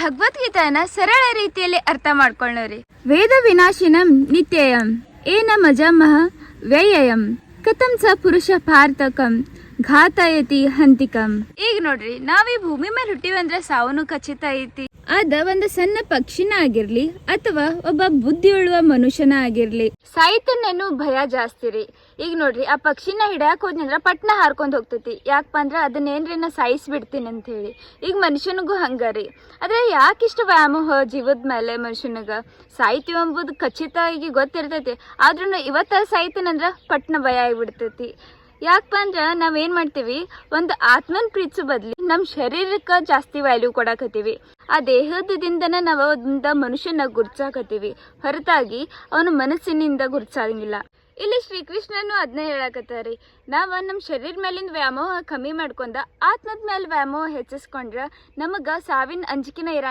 ಭಗವದ್ಗೀತಾನ ಸರಳ ರೀತಿಯಲ್ಲಿ ಅರ್ಥ ಮಾಡ್ಕೊಳ್ಳೋರಿ. ವೇದ ವಿನಾಶಿನಂ ನಿತ್ಯಯಂ ಏನ ಮಜಮಃ ವ್ಯಯಯಂ ಕಥಂ ಸ ಪುರುಷ ಪಾರ್ಥಕಂ ಘಾತಯತಿ ಹಂತಿಕಂ. ಈಗ ನೋಡ್ರಿ, ನಾವೀ ಭೂಮಿ ಮೇಲೆ ಹುಟ್ಟಿವಂದ್ರೆ ಸಾವನು ಖಚಿತ ಐತಿ. ಅದ ಒಂದು ಸಣ್ಣ ಪಕ್ಷಿನ ಆಗಿರ್ಲಿ ಅಥವಾ ಒಬ್ಬ ಬುದ್ಧಿ ಉಳುವ ಮನುಷ್ಯನ ಆಗಿರ್ಲಿ, ಸಾಯ್ತನೇನು ಭಯ ಜಾಸ್ತಿ ರೀ. ಈಗ ನೋಡ್ರಿ, ಆ ಪಕ್ಷಿನ ಹಿಡಿಯಾಕ ಹೋದ್ನಂದ್ರ ಪಟ್ನ ಹಾರ್ಕೊಂಡ್ ಹೋಗ್ತೈತಿ. ಯಾಕಪ್ಪ ಅಂದ್ರ ಅದನ್ನೇನ್ರಿ ನಾ ಸಾಯಿಸ್ಬಿಡ್ತೀನಿ ಅಂತ ಹೇಳಿ. ಈಗ ಮನುಷ್ಯನಿಗೂ ಹಂಗಾರಿ. ಆದ್ರೆ ಯಾಕಿಷ್ಟ ವ್ಯಾಮೋಹ ಜೀವದ ಮೇಲೆ ಮನುಷ್ಯನಿಗ? ಸಾಯ್ತೀವಿ ಎಂಬುದು ಖಚಿತ ಆಗಿ ಗೊತ್ತಿರ್ತೈತಿ, ಆದ್ರೂ ಇವತ್ತ ಸಾಯ್ತೀನಂದ್ರ ಪಟ್ನ ಭಯ ಆಗಿಬಿಡ್ತೈತಿ. ಯಾಕಪ್ಪ ಅಂದ್ರ ನಾವೇನ್ ಮಾಡ್ತೀವಿ, ಒಂದು ಆತ್ಮನ್ ಪ್ರೀತಿಸೋ ಬದ್ಲಿ ನಮ್ಮ ಶರೀರಕ್ಕೆ ಜಾಸ್ತಿ ವ್ಯಾಲ್ಯೂ ಕೊಡಾಕತ್ತೀವಿ. ಆ ದೇಹದಿಂದನ ನಾವು ಒಂದು ಮನುಷ್ಯನ ಗುರ್ಸಾಕತ್ತೀವಿ, ಹೊರತಾಗಿ ಅವನ ಮನಸ್ಸಿನಿಂದ ಗುರ್ಸಂಗಿಲ್ಲ. ಇಲ್ಲಿ ಶ್ರೀಕೃಷ್ಣನು ಅದನ್ನ ಹೇಳಕತ್ತಾರಿ, ನಾವು ನಮ್ಮ ಶರೀರ ಮೇಲಿಂದ ವ್ಯಾಮೋಹ ಕಮ್ಮಿ ಮಾಡ್ಕೊಂಡ ಆತ್ಮದ ಮೇಲೆ ವ್ಯಾಮೋಹ ಹೆಚ್ಚಿಸ್ಕೊಂಡ್ರ ನಮಗ ಸಾವಿನ ಅಂಜಿಕೆನ ಇರ